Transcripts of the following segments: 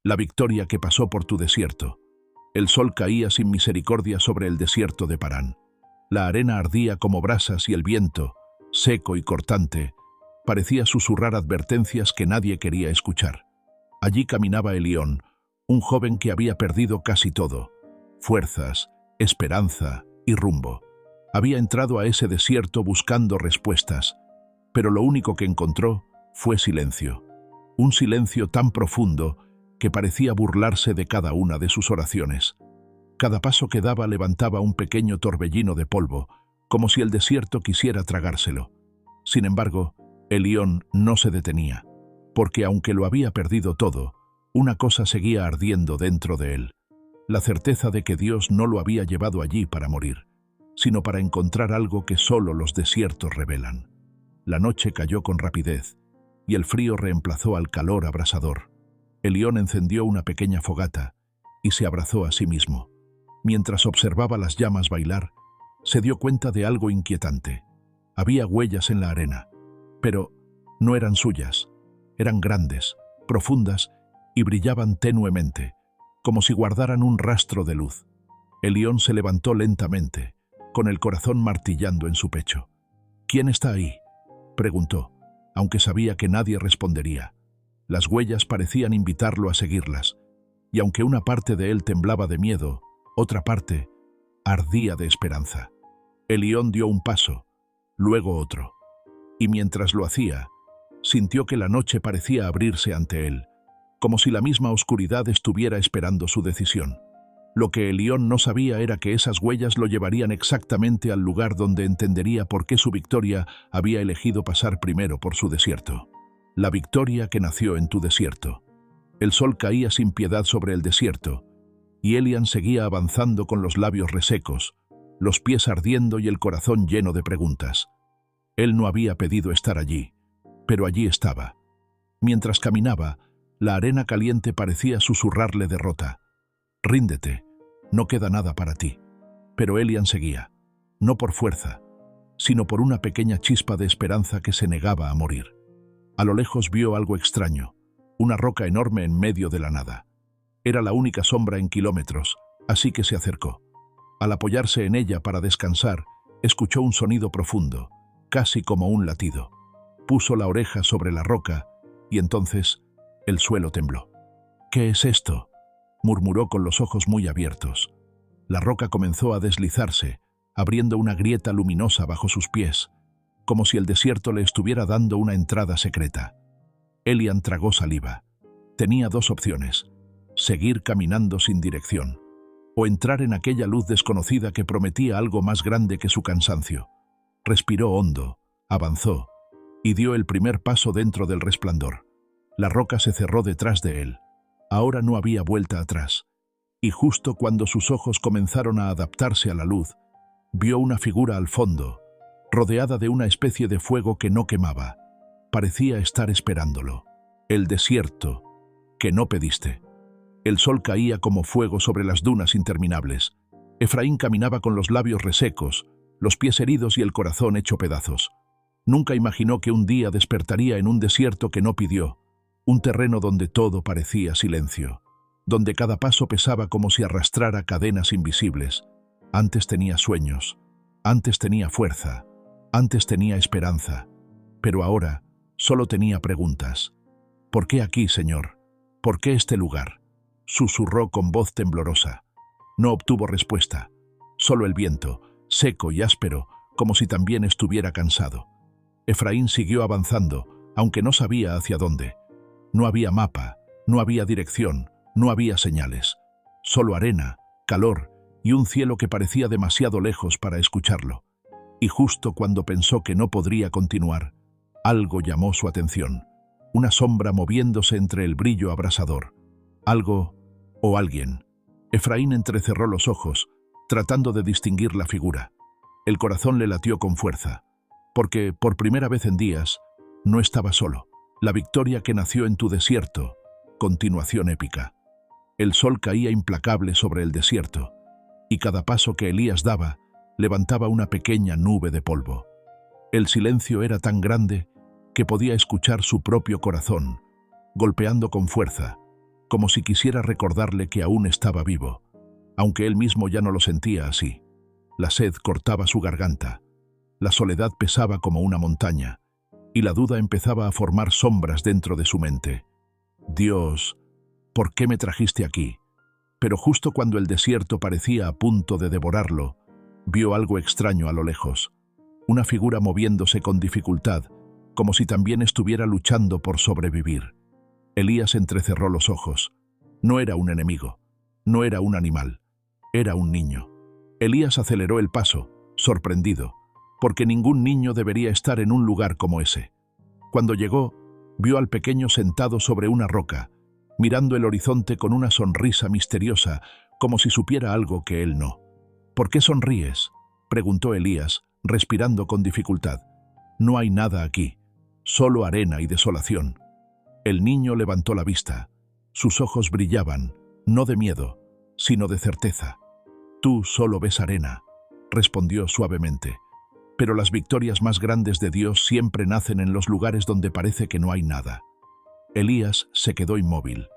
la victoria que pasó por tu desierto. El sol caía sin misericordia sobre el desierto de Parán. La arena ardía como brasas y el viento, seco y cortante, parecía susurrar advertencias que nadie quería escuchar. Allí caminaba Elión, un joven que había perdido casi todo: fuerzas, esperanza y rumbo. Había entrado a ese desierto buscando respuestas, pero lo único que encontró fue silencio. Un silencio tan profundo que parecía burlarse de cada una de sus oraciones. Cada paso que daba levantaba un pequeño torbellino de polvo, como si el desierto quisiera tragárselo. Sin embargo, Elión no se detenía, porque aunque lo había perdido todo, una cosa seguía ardiendo dentro de él: la certeza de que Dios no lo había llevado allí para morir, sino para encontrar algo que solo los desiertos revelan. La noche cayó con rapidez, y el frío reemplazó al calor abrasador. Elión encendió una pequeña fogata y se abrazó a sí mismo. Mientras observaba las llamas bailar, se dio cuenta de algo inquietante. Había huellas en la arena, pero no eran suyas. Eran grandes, profundas y brillaban tenuemente, como si guardaran un rastro de luz. Elión se levantó lentamente, con el corazón martillando en su pecho. «¿Quién está ahí?», preguntó, aunque sabía que nadie respondería. Las huellas parecían invitarlo a seguirlas, y aunque una parte de él temblaba de miedo, otra parte ardía de esperanza. Elión dio un paso, luego otro, y mientras lo hacía, sintió que la noche parecía abrirse ante él, como si la misma oscuridad estuviera esperando su decisión. Lo que Elión no sabía era que esas huellas lo llevarían exactamente al lugar donde entendería por qué su victoria había elegido pasar primero por su desierto. La victoria que nació en tu desierto. El sol caía sin piedad sobre el desierto, y Elián seguía avanzando con los labios resecos, los pies ardiendo y el corazón lleno de preguntas. Él no había pedido estar allí, pero allí estaba. Mientras caminaba, la arena caliente parecía susurrarle derrota. «Ríndete, no queda nada para ti». Pero Elián seguía, no por fuerza, sino por una pequeña chispa de esperanza que se negaba a morir. A lo lejos vio algo extraño, una roca enorme en medio de la nada. Era la única sombra en kilómetros, así que se acercó. Al apoyarse en ella para descansar, escuchó un sonido profundo, casi como un latido. Puso la oreja sobre la roca y entonces el suelo tembló. «¿Qué es esto?», murmuró con los ojos muy abiertos. La roca comenzó a deslizarse, abriendo una grieta luminosa bajo sus pies, como si el desierto le estuviera dando una entrada secreta. Elián tragó saliva. Tenía dos opciones: seguir caminando sin dirección, o entrar en aquella luz desconocida que prometía algo más grande que su cansancio. Respiró hondo, avanzó, y dio el primer paso dentro del resplandor. La roca se cerró detrás de él. Ahora no había vuelta atrás, y justo cuando sus ojos comenzaron a adaptarse a la luz, vio una figura al fondo, rodeada de una especie de fuego que no quemaba. Parecía estar esperándolo. El desierto que no pediste. El sol caía como fuego sobre las dunas interminables. Efraín caminaba con los labios resecos, los pies heridos y el corazón hecho pedazos. Nunca imaginó que un día despertaría en un desierto que no pidió, un terreno donde todo parecía silencio, donde cada paso pesaba como si arrastrara cadenas invisibles. Antes tenía sueños, antes tenía fuerza, antes tenía esperanza, pero ahora solo tenía preguntas. «¿Por qué aquí, Señor? ¿Por qué este lugar?», susurró con voz temblorosa. No obtuvo respuesta, solo el viento, seco y áspero, como si también estuviera cansado. Efraín siguió avanzando, aunque no sabía hacia dónde. No había mapa, no había dirección, no había señales. Solo arena, calor y un cielo que parecía demasiado lejos para escucharlo. Y justo cuando pensó que no podría continuar, algo llamó su atención. Una sombra moviéndose entre el brillo abrasador. Algo o alguien. Efraín entrecerró los ojos, tratando de distinguir la figura. El corazón le latió con fuerza, porque, por primera vez en días, no estaba solo. La victoria que nació en tu desierto. Continuación épica. El sol caía implacable sobre el desierto, y cada paso que Elías daba levantaba una pequeña nube de polvo. El silencio era tan grande que podía escuchar su propio corazón, golpeando con fuerza, como si quisiera recordarle que aún estaba vivo, aunque él mismo ya no lo sentía así. La sed cortaba su garganta, la soledad pesaba como una montaña, y la duda empezaba a formar sombras dentro de su mente. Dios, ¿por qué me trajiste aquí? Pero justo cuando el desierto parecía a punto de devorarlo, vio algo extraño a lo lejos, una figura moviéndose con dificultad, como si también estuviera luchando por sobrevivir. Elías entrecerró los ojos. No era un enemigo, no era un animal, era un niño. Elías aceleró el paso, sorprendido, porque ningún niño debería estar en un lugar como ese. Cuando llegó, vio al pequeño sentado sobre una roca, mirando el horizonte con una sonrisa misteriosa, como si supiera algo que él no. ¿Por qué sonríes?, preguntó Elías, respirando con dificultad. No hay nada aquí, solo arena y desolación. El niño levantó la vista. Sus ojos brillaban, no de miedo, sino de certeza. Tú solo ves arena, respondió suavemente. Pero las victorias más grandes de Dios siempre nacen en los lugares donde parece que no hay nada. Elías se quedó inmóvil.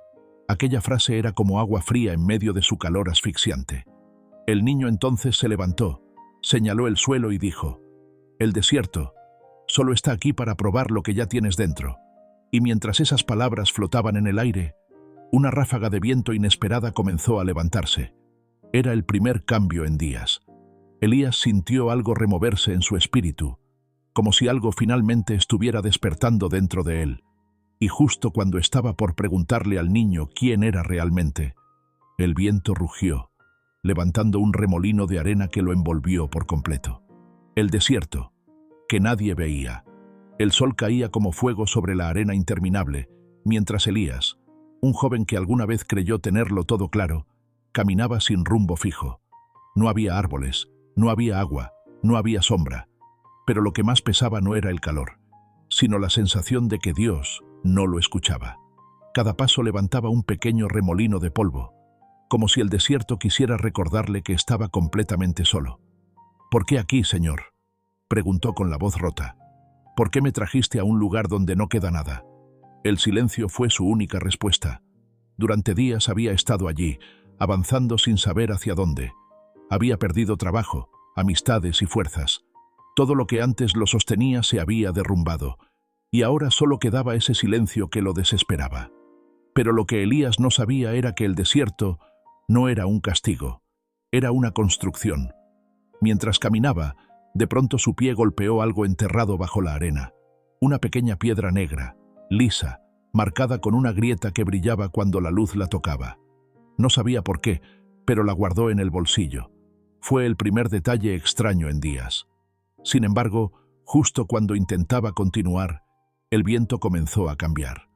Aquella frase era como agua fría en medio de su calor asfixiante. El niño entonces se levantó, señaló el suelo y dijo: «El desierto solo está aquí para probar lo que ya tienes dentro». Y mientras esas palabras flotaban en el aire, una ráfaga de viento inesperada comenzó a levantarse. Era el primer cambio en días. Elías sintió algo removerse en su espíritu, como si algo finalmente estuviera despertando dentro de él. Y justo cuando estaba por preguntarle al niño quién era realmente, el viento rugió, levantando un remolino de arena que lo envolvió por completo. El desierto, que nadie veía. El sol caía como fuego sobre la arena interminable, mientras Elías, un joven que alguna vez creyó tenerlo todo claro, caminaba sin rumbo fijo. No había árboles, no había agua, no había sombra, pero lo que más pesaba no era el calor, sino la sensación de que Dios no lo escuchaba. Cada paso levantaba un pequeño remolino de polvo, como si el desierto quisiera recordarle que estaba completamente solo. «¿Por qué aquí, Señor?», preguntó con la voz rota. «¿Por qué me trajiste a un lugar donde no queda nada?». El silencio fue su única respuesta. Durante días había estado allí, avanzando sin saber hacia dónde. Había perdido trabajo, amistades y fuerzas. Todo lo que antes lo sostenía se había derrumbado, y ahora solo quedaba ese silencio que lo desesperaba. Pero lo que Elías no sabía era que el desierto no era un castigo, era una construcción. Mientras caminaba, de pronto su pie golpeó algo enterrado bajo la arena, una pequeña piedra negra, lisa, marcada con una grieta que brillaba cuando la luz la tocaba. No sabía por qué, pero la guardó en el bolsillo. Fue el primer detalle extraño en días. Sin embargo, justo cuando intentaba continuar, el viento comenzó a cambiar.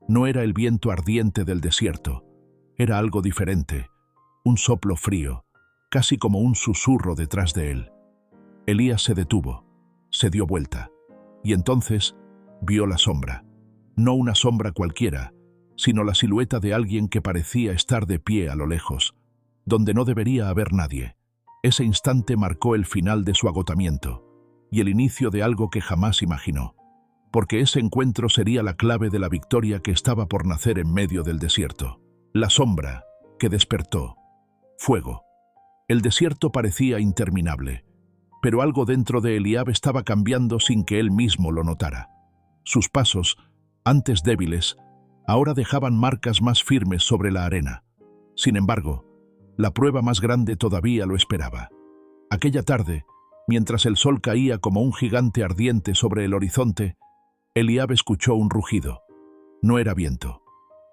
No era el viento ardiente del desierto, era algo diferente, un soplo frío, casi como un susurro detrás de él. Elías se detuvo, se dio vuelta, y entonces vio la sombra. No una sombra cualquiera, sino la silueta de alguien que parecía estar de pie a lo lejos, donde no debería haber nadie. Ese instante marcó el final de su agotamiento, y el inicio de algo que jamás imaginó, porque ese encuentro sería la clave de la victoria que estaba por nacer en medio del desierto. La sombra que despertó. Fuego. El desierto parecía interminable, pero algo dentro de Eliab estaba cambiando sin que él mismo lo notara. Sus pasos, antes débiles, ahora dejaban marcas más firmes sobre la arena. Sin embargo, la prueba más grande todavía lo esperaba. Aquella tarde, mientras el sol caía como un gigante ardiente sobre el horizonte, Eliab escuchó un rugido. No era viento,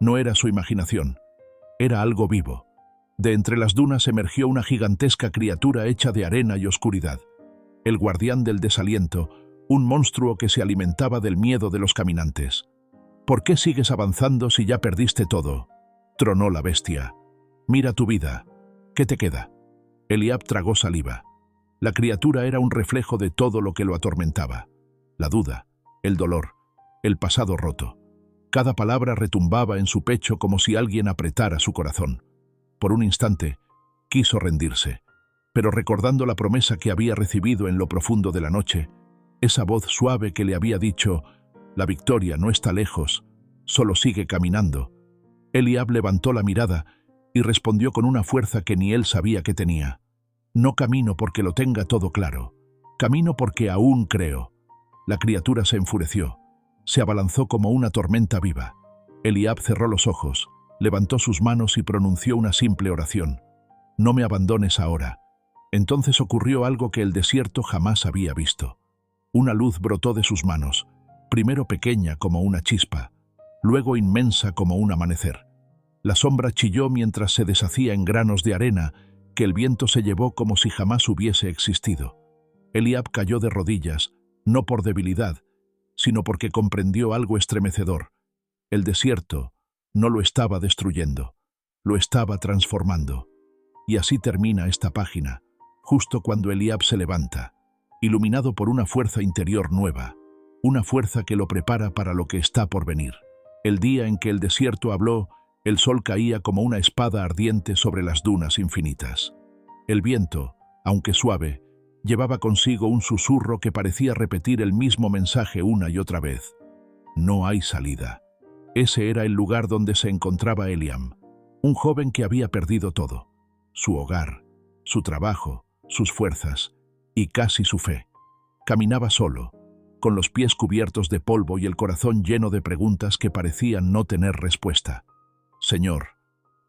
no era su imaginación, era algo vivo. De entre las dunas emergió una gigantesca criatura hecha de arena y oscuridad. El guardián del desaliento, un monstruo que se alimentaba del miedo de los caminantes. «¿Por qué sigues avanzando si ya perdiste todo?», tronó la bestia. «Mira tu vida. ¿Qué te queda?». Eliab tragó saliva. La criatura era un reflejo de todo lo que lo atormentaba. La duda, el dolor, el pasado roto. Cada palabra retumbaba en su pecho como si alguien apretara su corazón. Por un instante, quiso rendirse, pero recordando la promesa que había recibido en lo profundo de la noche, esa voz suave que le había dicho: «La victoria no está lejos, solo sigue caminando», Eliab levantó la mirada y respondió con una fuerza que ni él sabía que tenía. No camino porque lo tenga todo claro. Camino porque aún creo. La criatura se enfureció. Se abalanzó como una tormenta viva. Eliab cerró los ojos, levantó sus manos y pronunció una simple oración. No me abandones ahora. Entonces ocurrió algo que el desierto jamás había visto. Una luz brotó de sus manos, primero pequeña como una chispa, luego inmensa como un amanecer. La sombra chilló mientras se deshacía en granos de arena que el viento se llevó como si jamás hubiese existido. Eliab cayó de rodillas, no por debilidad, sino porque comprendió algo estremecedor. El desierto no lo estaba destruyendo, lo estaba transformando. Y así termina esta página, justo cuando Eliab se levanta, iluminado por una fuerza interior nueva, una fuerza que lo prepara para lo que está por venir. El día en que el desierto habló, el sol caía como una espada ardiente sobre las dunas infinitas. El viento, aunque suave, llevaba consigo un susurro que parecía repetir el mismo mensaje una y otra vez. No hay salida. Ese era el lugar donde se encontraba Eliam, un joven que había perdido todo: su hogar, su trabajo, sus fuerzas y casi su fe. Caminaba solo, con los pies cubiertos de polvo y el corazón lleno de preguntas que parecían no tener respuesta. «Señor,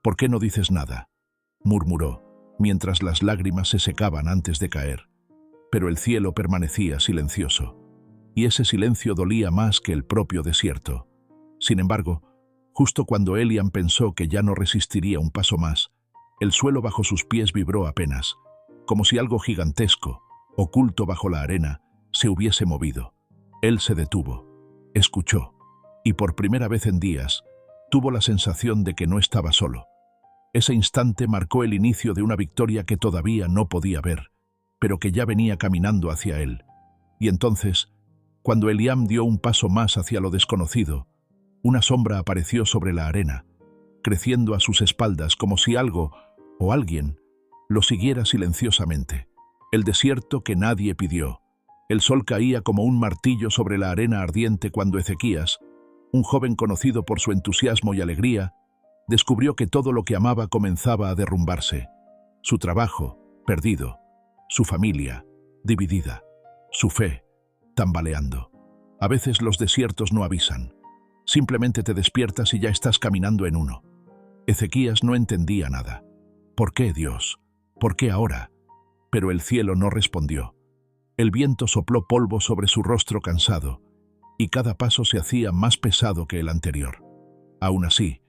¿por qué no dices nada?», murmuró, mientras las lágrimas se secaban antes de caer. Pero el cielo permanecía silencioso, y ese silencio dolía más que el propio desierto. Sin embargo, justo cuando Eliam pensó que ya no resistiría un paso más, el suelo bajo sus pies vibró apenas, como si algo gigantesco, oculto bajo la arena, se hubiese movido. Él se detuvo, escuchó, y por primera vez en días, tuvo la sensación de que no estaba solo. Ese instante marcó el inicio de una victoria que todavía no podía ver, pero que ya venía caminando hacia él. Y entonces, cuando Eliam dio un paso más hacia lo desconocido, una sombra apareció sobre la arena, creciendo a sus espaldas como si algo o alguien lo siguiera silenciosamente. El desierto que nadie pidió. El sol caía como un martillo sobre la arena ardiente cuando Ezequías, un joven conocido por su entusiasmo y alegría, descubrió que todo lo que amaba comenzaba a derrumbarse. Su trabajo, perdido; su familia, dividida; su fe, tambaleando. A veces los desiertos no avisan. Simplemente te despiertas y ya estás caminando en uno. Ezequías no entendía nada. ¿Por qué, Dios? ¿Por qué ahora? Pero el cielo no respondió. El viento sopló polvo sobre su rostro cansado, y cada paso se hacía más pesado que el anterior. Aún así,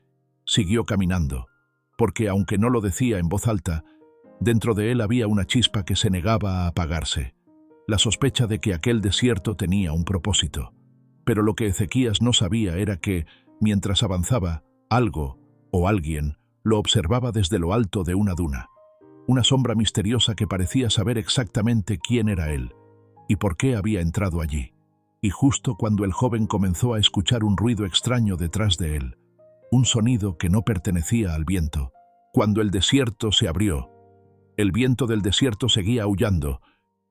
siguió caminando, porque aunque no lo decía en voz alta, dentro de él había una chispa que se negaba a apagarse, la sospecha de que aquel desierto tenía un propósito. Pero lo que Ezequías no sabía era que, mientras avanzaba, algo o alguien lo observaba desde lo alto de una duna. Una sombra misteriosa que parecía saber exactamente quién era él y por qué había entrado allí. Y justo cuando el joven comenzó a escuchar un ruido extraño detrás de él, un sonido que no pertenecía al viento, cuando el desierto se abrió. El viento del desierto seguía aullando,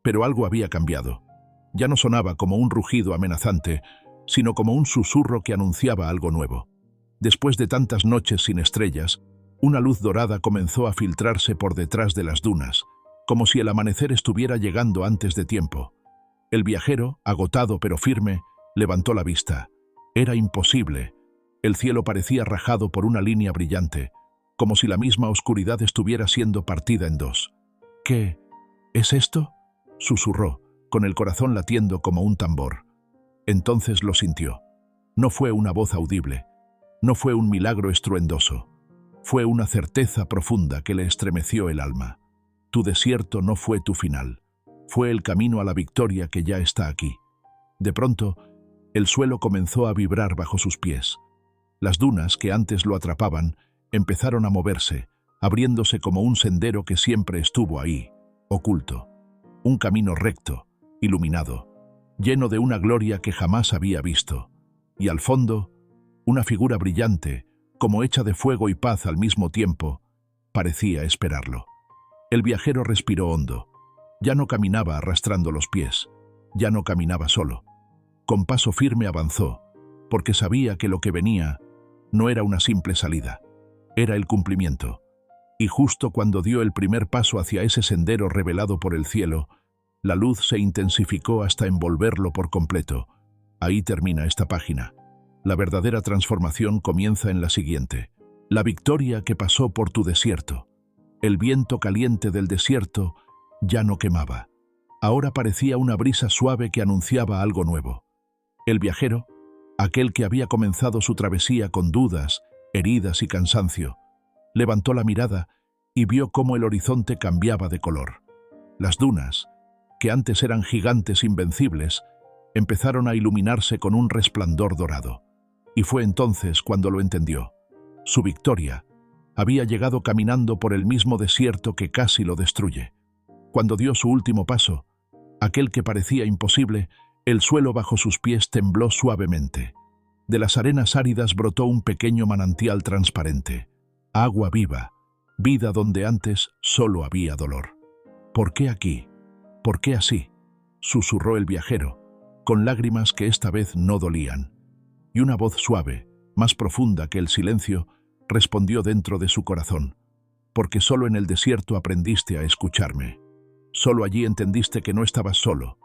pero algo había cambiado. Ya no sonaba como un rugido amenazante, sino como un susurro que anunciaba algo nuevo. Después de tantas noches sin estrellas, una luz dorada comenzó a filtrarse por detrás de las dunas, como si el amanecer estuviera llegando antes de tiempo. El viajero, agotado pero firme, levantó la vista. Era imposible. El cielo parecía rajado por una línea brillante, como si la misma oscuridad estuviera siendo partida en dos. «¿Qué es esto?», susurró, con el corazón latiendo como un tambor. Entonces lo sintió. No fue una voz audible, no fue un milagro estruendoso. Fue una certeza profunda que le estremeció el alma. Tu desierto no fue tu final. Fue el camino a la victoria que ya está aquí. De pronto, el suelo comenzó a vibrar bajo sus pies. Las dunas que antes lo atrapaban empezaron a moverse, abriéndose como un sendero que siempre estuvo ahí, oculto. Un camino recto, iluminado, lleno de una gloria que jamás había visto. Y al fondo, una figura brillante, como hecha de fuego y paz al mismo tiempo, parecía esperarlo. El viajero respiró hondo. Ya no caminaba arrastrando los pies, ya no caminaba solo. Con paso firme avanzó, porque sabía que lo que venía No era una simple salida, era el cumplimiento. Y justo cuando dio el primer paso hacia ese sendero revelado por el cielo, la luz se intensificó hasta envolverlo por completo. Ahí termina esta página. La verdadera transformación comienza en la siguiente. La victoria que pasó por tu desierto. El viento caliente del desierto ya no quemaba. Ahora parecía una brisa suave que anunciaba algo nuevo. El viajero, aquel que había comenzado su travesía con dudas, heridas y cansancio, levantó la mirada y vio cómo el horizonte cambiaba de color. Las dunas, que antes eran gigantes invencibles, empezaron a iluminarse con un resplandor dorado. Y fue entonces cuando lo entendió. Su victoria había llegado caminando por el mismo desierto que casi lo destruye. Cuando dio su último paso, aquel que parecía imposible, el suelo bajo sus pies tembló suavemente. De las arenas áridas brotó un pequeño manantial transparente. Agua viva, vida donde antes solo había dolor. ¿Por qué aquí? ¿Por qué así?, susurró el viajero, con lágrimas que esta vez no dolían. Y una voz suave, más profunda que el silencio, respondió dentro de su corazón. Porque solo en el desierto aprendiste a escucharme. Solo allí entendiste que no estabas solo,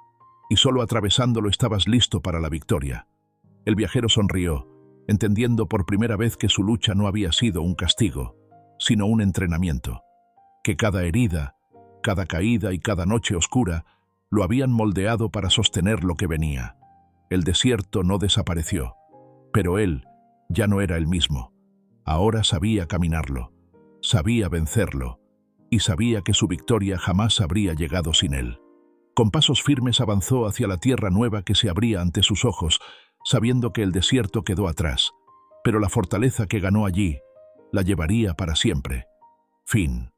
y solo atravesándolo estabas listo para la victoria. El viajero sonrió, entendiendo por primera vez que su lucha no había sido un castigo, sino un entrenamiento. Que cada herida, cada caída y cada noche oscura lo habían moldeado para sostener lo que venía. El desierto no desapareció, pero él ya no era el mismo. Ahora sabía caminarlo, sabía vencerlo, y sabía que su victoria jamás habría llegado sin él. Con pasos firmes avanzó hacia la tierra nueva que se abría ante sus ojos, sabiendo que el desierto quedó atrás, pero la fortaleza que ganó allí la llevaría para siempre. Fin.